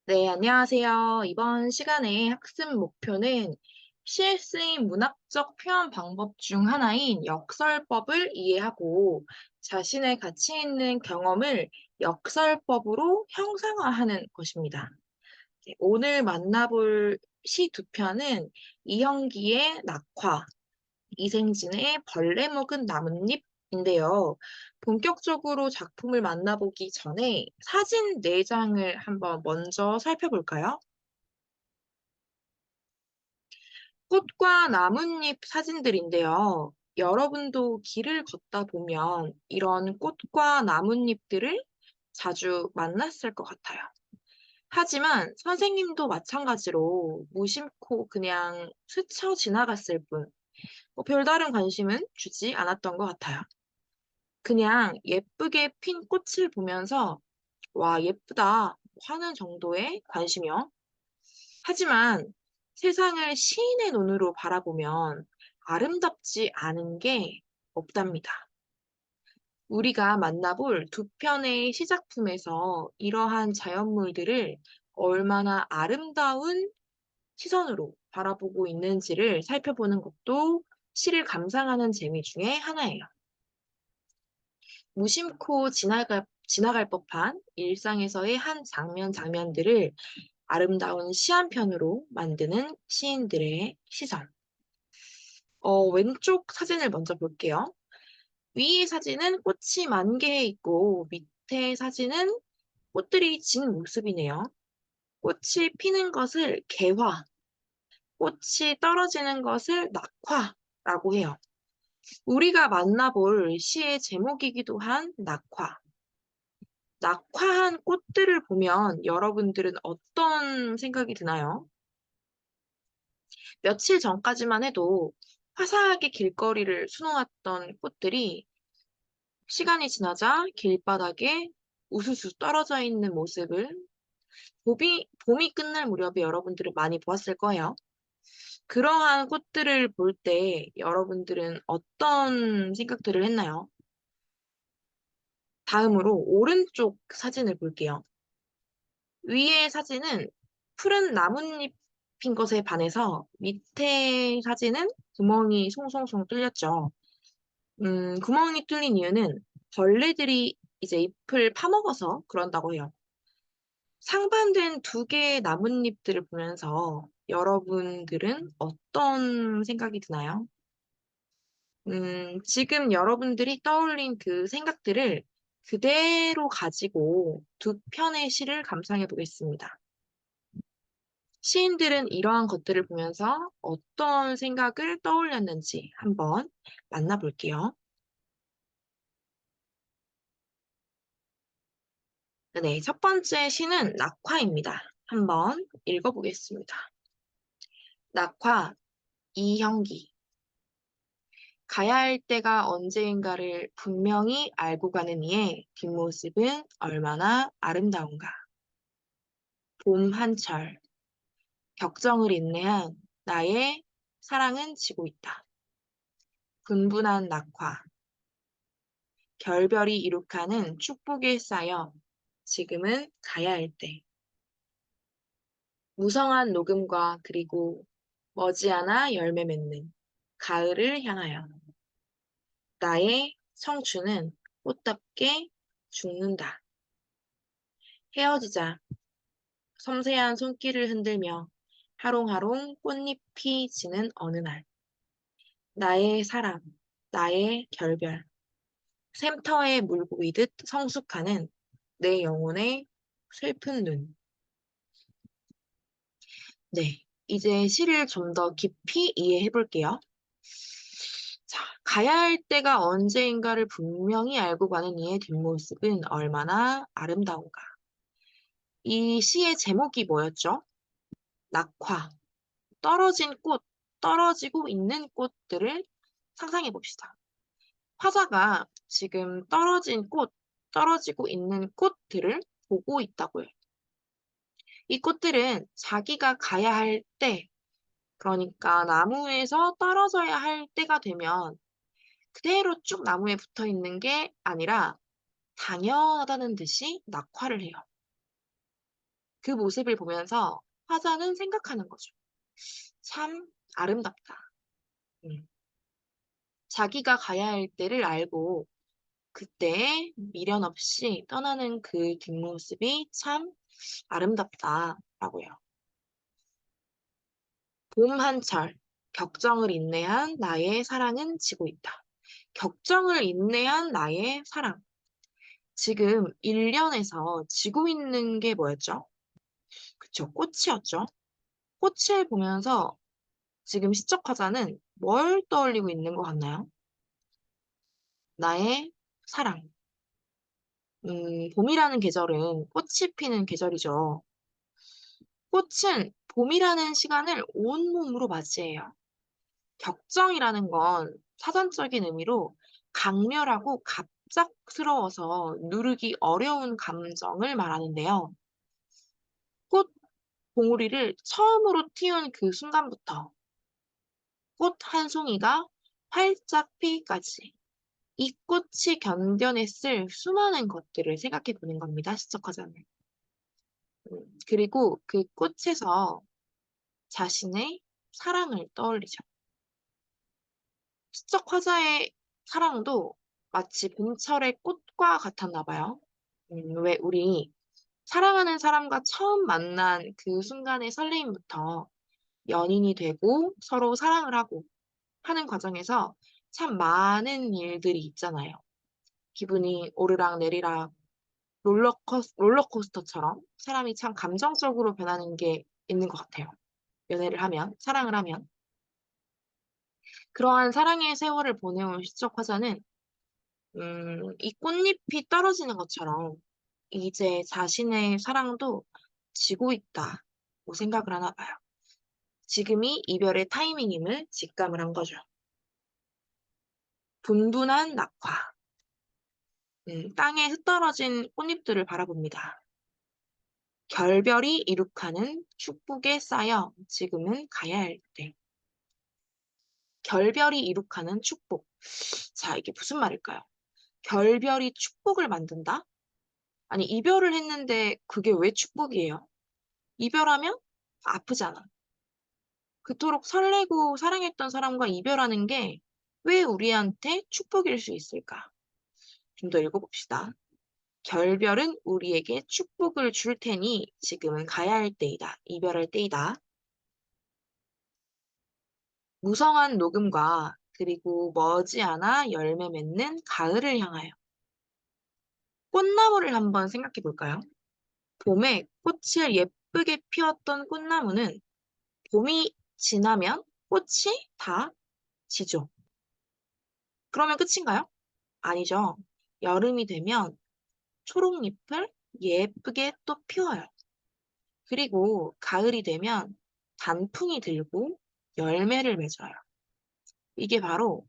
네, 안녕하세요. 이번 시간에 학습 목표는 시에 쓰인 문학적 표현 방법 중 하나인 역설법을 이해하고 자신의 가치 있는 경험을 역설법으로 형상화하는 것입니다. 네, 오늘 만나볼 시 두 편은 이형기의 낙화, 이생진의 벌레 먹은 나뭇잎인데요. 본격적으로 작품을 만나보기 전에 사진 4장을 한번 먼저 살펴볼까요? 꽃과 나뭇잎 사진들인데요. 여러분도 길을 걷다 보면 이런 꽃과 나뭇잎들을 자주 만났을 것 같아요. 하지만 선생님도 마찬가지로 무심코 그냥 스쳐 지나갔을 뿐, 별다른 관심은 주지 않았던 것 같아요. 그냥 예쁘게 핀 꽃을 보면서 와, 예쁘다 하는 정도의 관심이요. 하지만 세상을 시인의 눈으로 바라보면 아름답지 않은 게 없답니다. 우리가 만나볼 두 편의 시작품에서 이러한 자연물들을 얼마나 아름다운 시선으로 바라보고 있는지를 살펴보는 것도 시를 감상하는 재미 중에 하나예요. 무심코 지나갈 법한 일상에서의 한 장면들을 아름다운 시 한 편으로 만드는 시인들의 시선. 왼쪽 사진을 먼저 볼게요. 위의 사진은 꽃이 만개해 있고 밑에 사진은 꽃들이 진 모습이네요. 꽃이 피는 것을 개화, 꽃이 떨어지는 것을 낙화라고 해요. 우리가 만나볼 시의 제목이기도 한 낙화. 낙화한 꽃들을 보면 여러분들은 어떤 생각이 드나요? 며칠 전까지만 해도 화사하게 길거리를 수놓았던 꽃들이 시간이 지나자 길바닥에 우수수 떨어져 있는 모습을 봄이 끝날 무렵에 여러분들은 많이 보았을 거예요. 그러한 꽃들을 볼 때 여러분들은 어떤 생각들을 했나요? 다음으로 오른쪽 사진을 볼게요. 위의 사진은 푸른 나뭇잎인 것에 반해서 밑에 사진은 구멍이 송송송 뚫렸죠. 구멍이 뚫린 이유는 벌레들이 이제 잎을 파먹어서 그런다고 해요. 상반된 두 개의 나뭇잎들을 보면서 여러분들은 어떤 생각이 드나요? 지금 여러분들이 떠올린 그 생각들을 그대로 가지고 두 편의 시를 감상해 보겠습니다. 시인들은 이러한 것들을 보면서 어떤 생각을 떠올렸는지 한번 만나볼게요. 네, 첫 번째 시는 낙화입니다. 한번 읽어보겠습니다. 낙화, 이형기. 가야 할 때가 언제인가를 분명히 알고 가는 이의 뒷모습은 얼마나 아름다운가. 봄 한철, 격정을 인내한 나의 사랑은 지고 있다. 분분한 낙화, 결별이 이룩하는 축복에 쌓여 지금은 가야 할 때. 무성한 녹음과 그리고 머지않아 열매 맺는 가을을 향하여 나의 성추는 꽃답게 죽는다. 헤어지자 섬세한 손길을 흔들며 하롱하롱 꽃잎이 지는 어느 날 나의 사랑, 나의 결별, 샘터에 물고이듯 성숙하는 내 영혼의 슬픈 눈. 네, 이제 시를 좀 더 깊이 이해해 볼게요. 자, 가야 할 때가 언제인가를 분명히 알고 가는 이의 뒷모습은 얼마나 아름다운가. 이 시의 제목이 뭐였죠? 낙화, 떨어진 꽃, 떨어지고 있는 꽃들을 상상해 봅시다. 화자가 지금 떨어진 꽃, 떨어지고 있는 꽃들을 보고 있다고요. 이 꽃들은 자기가 가야 할 때, 그러니까 나무에서 떨어져야 할 때가 되면 그대로 쭉 나무에 붙어 있는 게 아니라 당연하다는 듯이 낙화를 해요. 그 모습을 보면서 화자는 생각하는 거죠. 참 아름답다. 음. 자기가 가야 할 때를 알고 그때 미련 없이 떠나는 그 뒷모습이 참 아름답다라고요. 봄 한철, 격정을 인내한 나의 사랑은 지고 있다. 격정을 인내한 나의 사랑. 지금 1년에서 지고 있는 게 뭐였죠? 그쵸, 꽃이었죠. 꽃을 보면서 지금 시적 화자는 뭘 떠올리고 있는 것 같나요? 나의 사랑. 봄이라는 계절은 꽃이 피는 계절이죠. 꽃은 봄이라는 시간을 온몸으로 맞이해요. 격정이라는 건 사전적인 의미로 강렬하고 갑작스러워서 누르기 어려운 감정을 말하는데요. 꽃 봉우리를 처음으로 틔운 그 순간부터 꽃 한 송이가 활짝 피기까지 이 꽃이 견뎌냈을 수많은 것들을 생각해 보는 겁니다. 시적화자는. 그리고 그 꽃에서 자신의 사랑을 떠올리죠. 시적 화자의 사랑도 마치 봄철의 꽃과 같았나 봐요. 왜 우리 사랑하는 사람과 처음 만난 그 순간의 설레임부터 연인이 되고 서로 사랑을 하고 하는 과정에서 참 많은 일들이 있잖아요. 기분이 오르락 내리락 롤러코스터처럼 사람이 참 감정적으로 변하는 게 있는 것 같아요. 연애를 하면, 사랑을 하면. 그러한 사랑의 세월을 보내온 시적 화자는 이 꽃잎이 떨어지는 것처럼 이제 자신의 사랑도 지고 있다고 생각을 하나 봐요. 지금이 이별의 타이밍임을 직감을 한 거죠. 분분한 낙화. 땅에 흩어진 꽃잎들을 바라봅니다. 결별이 이룩하는 축복에 쌓여 지금은 가야 할 때. 결별이 이룩하는 축복. 자, 이게 무슨 말일까요? 결별이 축복을 만든다? 아니, 이별을 했는데 그게 왜 축복이에요? 이별하면 아프잖아. 그토록 설레고 사랑했던 사람과 이별하는 게 왜 우리한테 축복일 수 있을까? 좀 더 읽어봅시다. 결별은 우리에게 축복을 줄 테니 지금은 가야 할 때이다. 이별할 때이다. 무성한 녹음과 그리고 머지않아 열매 맺는 가을을 향하여. 꽃나무를 한번 생각해 볼까요? 봄에 꽃을 예쁘게 피웠던 꽃나무는 봄이 지나면 꽃이 다 지죠. 그러면 끝인가요? 아니죠. 여름이 되면 초록잎을 예쁘게 또 피워요. 그리고 가을이 되면 단풍이 들고 열매를 맺어요. 이게 바로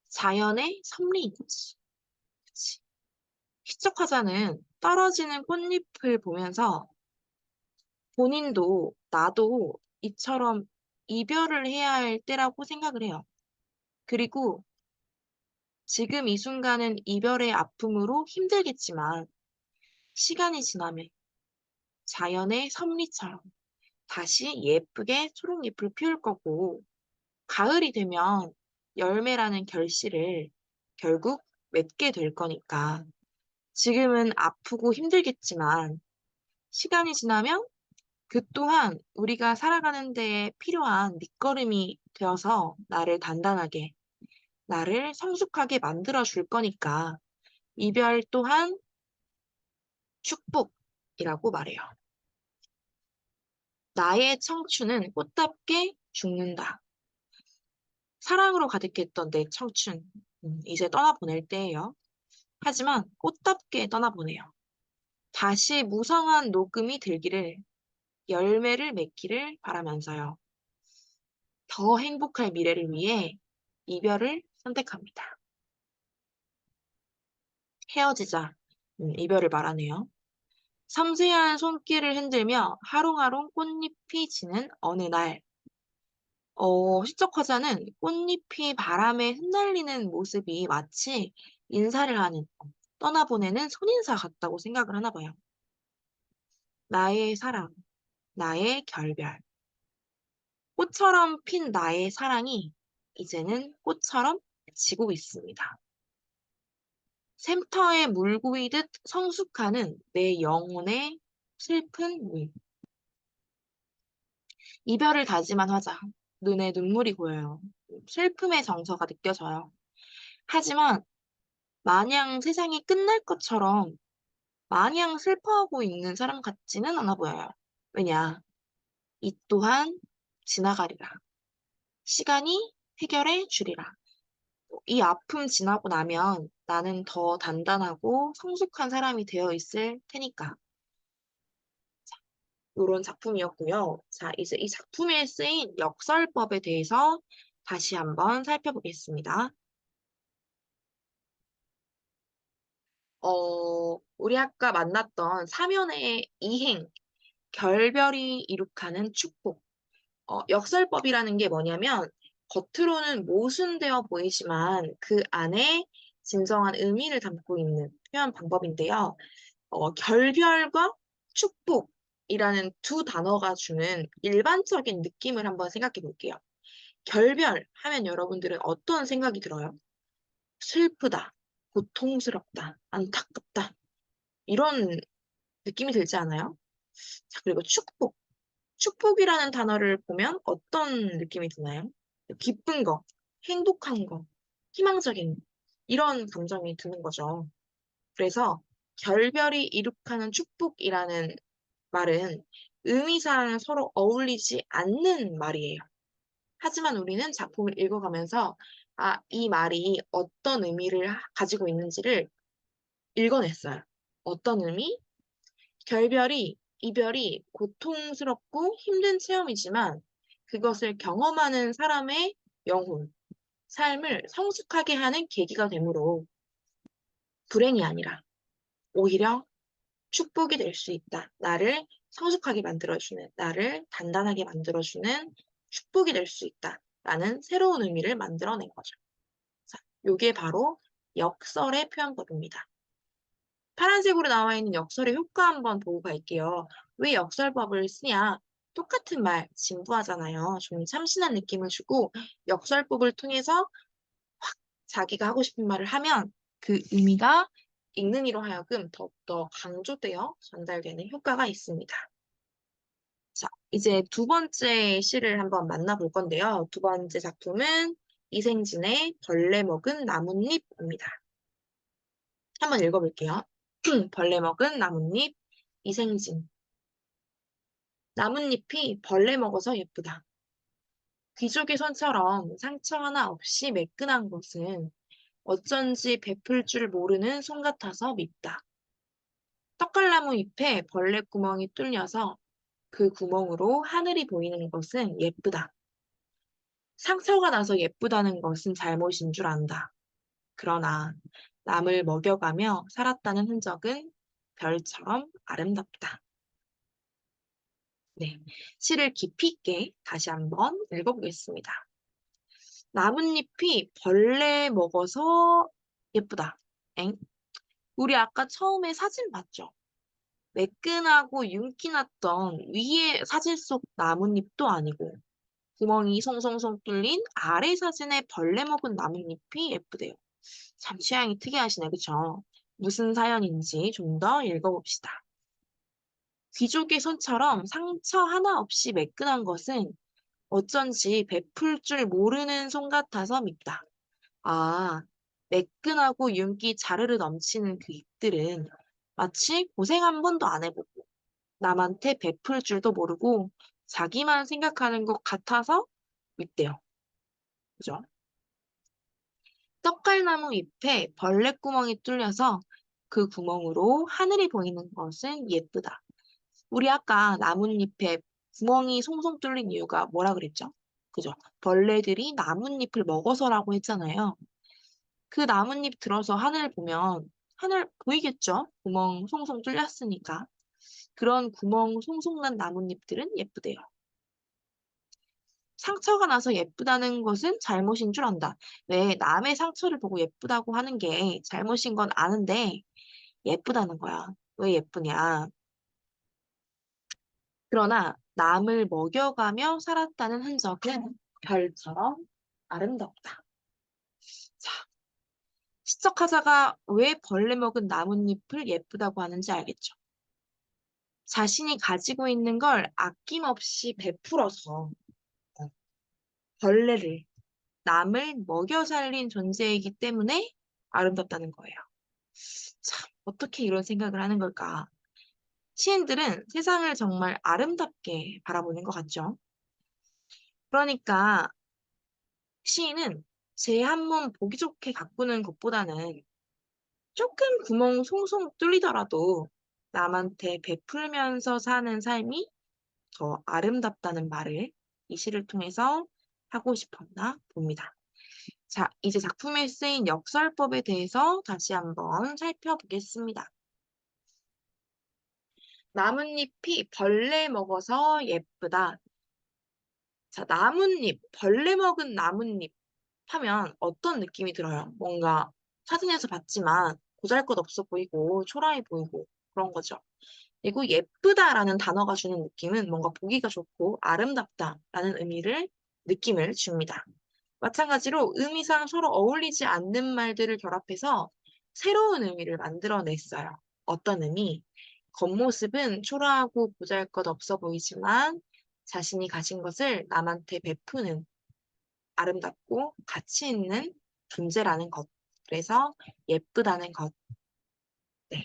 자연의 섭리인 거지. 그치? 시적화자는 떨어지는 꽃잎을 보면서 본인도 나도 이처럼 이별을 해야 할 때라고 생각을 해요. 그리고 지금 이 순간은 이별의 아픔으로 힘들겠지만 시간이 지나면 자연의 섭리처럼 다시 예쁘게 초록잎을 피울 거고 가을이 되면 열매라는 결실을 결국 맺게 될 거니까 지금은 아프고 힘들겠지만 시간이 지나면 그 또한 우리가 살아가는 데에 필요한 밑거름이 되어서 나를 단단하게, 나를 성숙하게 만들어 줄 거니까 이별 또한 축복이라고 말해요. 나의 청춘은 꽃답게 죽는다. 사랑으로 가득했던 내 청춘, 이제 떠나보낼 때예요. 하지만 꽃답게 떠나보내요. 다시 무성한 녹음이 들기를, 열매를 맺기를 바라면서요. 더 행복할 미래를 위해 이별을 선택합니다. 헤어지자. 이별을 말하네요. 섬세한 손길을 흔들며 하롱하롱 꽃잎이 지는 어느 날, 시적 화자는 꽃잎이 바람에 흩날리는 모습이 마치 인사를 하는, 떠나보내는 손인사 같다고 생각을 하나 봐요. 나의 사랑, 나의 결별. 꽃처럼 핀 나의 사랑이 이제는 꽃처럼 지고 있습니다. 샘터에 물 고이듯 성숙하는 내 영혼의 슬픈 물. 이별을 다짐한 화자. 눈에 눈물이 고여요. 슬픔의 정서가 느껴져요. 하지만 마냥 세상이 끝날 것처럼 마냥 슬퍼하고 있는 사람 같지는 않아 보여요. 왜냐? 이 또한 지나가리라. 시간이 해결해 주리라. 이 아픔 지나고 나면 나는 더 단단하고 성숙한 사람이 되어 있을 테니까. 이런 작품이었고요. 자, 이제 이 작품에 쓰인 역설법에 대해서 다시 한번 살펴보겠습니다. 우리 아까 만났던 사면의 이행, 결별이 이룩하는 축복. 역설법이라는 게 뭐냐면 겉으로는 모순되어 보이지만 그 안에 진정한 의미를 담고 있는 표현 방법인데요. 결별과 축복이라는 두 단어가 주는 일반적인 느낌을 한번 생각해 볼게요. 결별 하면 여러분들은 어떤 생각이 들어요? 슬프다, 고통스럽다, 안타깝다. 이런 느낌이 들지 않아요? 자, 그리고 축복. 축복이라는 단어를 보면 어떤 느낌이 드나요? 기쁜 거, 행복한 거, 희망적인 이런 감정이 드는 거죠. 그래서 결별이 이룩하는 축복이라는 말은 의미상 서로 어울리지 않는 말이에요. 하지만 우리는 작품을 읽어가면서 이 말이 어떤 의미를 가지고 있는지를 읽어냈어요. 어떤 의미? 이별이 고통스럽고 힘든 체험이지만 그것을 경험하는 사람의 영혼, 삶을 성숙하게 하는 계기가 되므로 불행이 아니라 오히려 축복이 될 수 있다. 나를 성숙하게 만들어주는, 나를 단단하게 만들어주는 축복이 될 수 있다. 라는 새로운 의미를 만들어낸 거죠. 자, 요게 바로 역설의 표현법입니다. 파란색으로 나와 있는 역설의 효과 한번 보고 갈게요. 왜 역설법을 쓰냐? 똑같은 말, 진부하잖아요. 좀 참신한 느낌을 주고 역설법을 통해서 확 자기가 하고 싶은 말을 하면 그 의미가 읽는 이로 하여금 더욱더 강조되어 전달되는 효과가 있습니다. 자, 이제 두 번째 시를 한번 만나볼 건데요. 두 번째 작품은 이생진의 벌레 먹은 나뭇잎입니다. 한번 읽어볼게요. 벌레 먹은 나뭇잎, 이생진. 나뭇잎이 벌레 먹어서 예쁘다. 귀족의 손처럼 상처 하나 없이 매끈한 것은 어쩐지 베풀 줄 모르는 손 같아서 밉다. 떡갈나무 잎에 벌레 구멍이 뚫려서 그 구멍으로 하늘이 보이는 것은 예쁘다. 상처가 나서 예쁘다는 것은 잘못인 줄 안다. 그러나 남을 먹여가며 살았다는 흔적은 별처럼 아름답다. 네, 시를 깊이 있게 다시 한번 읽어보겠습니다. 나뭇잎이 벌레 먹어서 예쁘다. 엥? 우리 아까 처음에 사진 봤죠? 매끈하고 윤기 났던 위에 사진 속 나뭇잎도 아니고 구멍이 송송송 뚫린 아래 사진에 벌레 먹은 나뭇잎이 예쁘대요. 참 취향이 특이하시네, 그쵸? 무슨 사연인지 좀 더 읽어봅시다. 귀족의 손처럼 상처 하나 없이 매끈한 것은 어쩐지 베풀 줄 모르는 손 같아서 밉다. 아, 매끈하고 윤기 자르르 넘치는 그 잎들은 마치 고생 한 번도 안 해보고 남한테 베풀 줄도 모르고 자기만 생각하는 것 같아서 밉대요. 그죠? 떡갈나무 잎에 벌레구멍이 뚫려서 그 구멍으로 하늘이 보이는 것은 예쁘다. 우리 아까 나뭇잎에 구멍이 송송 뚫린 이유가 뭐라 그랬죠? 그죠? 벌레들이 나뭇잎을 먹어서라고 했잖아요. 그 나뭇잎 들어서 하늘 보면 하늘 보이겠죠? 구멍 송송 뚫렸으니까. 그런 구멍 송송 난 나뭇잎들은 예쁘대요. 상처가 나서 예쁘다는 것은 잘못인 줄 안다. 왜 남의 상처를 보고 예쁘다고 하는 게 잘못인 건 아는데 예쁘다는 거야. 왜 예쁘냐? 그러나 남을 먹여가며 살았다는 흔적은 별처럼 아름답다. 자, 시적하자가 왜 벌레 먹은 나뭇잎을 예쁘다고 하는지 알겠죠? 자신이 가지고 있는 걸 아낌없이 베풀어서 어, 벌레를, 남을 먹여 살린 존재이기 때문에 아름답다는 거예요. 참, 어떻게 이런 생각을 하는 걸까? 시인들은 세상을 정말 아름답게 바라보는 것 같죠? 그러니까 시인은 제 한 몸 보기 좋게 가꾸는 것보다는 조금 구멍 송송 뚫리더라도 남한테 베풀면서 사는 삶이 더 아름답다는 말을 이 시를 통해서 하고 싶었나 봅니다. 자, 이제 작품에 쓰인 역설법에 대해서 다시 한번 살펴보겠습니다. 나뭇잎이 벌레 먹어서 예쁘다. 자, 나뭇잎, 벌레 먹은 나뭇잎 하면 어떤 느낌이 들어요? 뭔가 사진에서 봤지만 보잘것없어 보이고 초라해 보이고 그런 거죠. 그리고 예쁘다라는 단어가 주는 느낌은 뭔가 보기가 좋고 아름답다라는 느낌을 줍니다. 마찬가지로 의미상 서로 어울리지 않는 말들을 결합해서 새로운 의미를 만들어냈어요. 어떤 의미? 겉모습은 초라하고 보잘것없어 보이지만 자신이 가진 것을 남한테 베푸는 아름답고 가치 있는 존재라는 것. 그래서 예쁘다는 것. 네.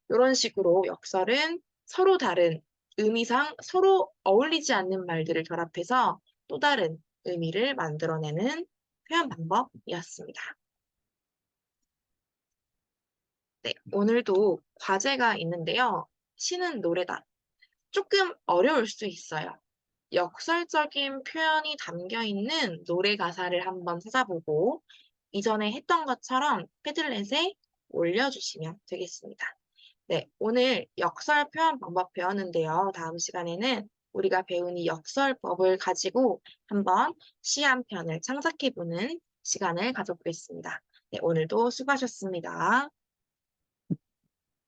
이런 식으로 역설은 서로 다른 의미상 서로 어울리지 않는 말들을 결합해서 또 다른 의미를 만들어내는 표현 방법이었습니다. 네, 오늘도 과제가 있는데요. 시는 노래다. 조금 어려울 수 있어요. 역설적인 표현이 담겨 있는 노래 가사를 한번 찾아보고 이전에 했던 것처럼 패들렛에 올려주시면 되겠습니다. 네, 오늘 역설 표현 방법 배웠는데요. 다음 시간에는 우리가 배운 이 역설법을 가지고 한번 시 한 편을 창작해보는 시간을 가져보겠습니다. 네, 오늘도 수고하셨습니다.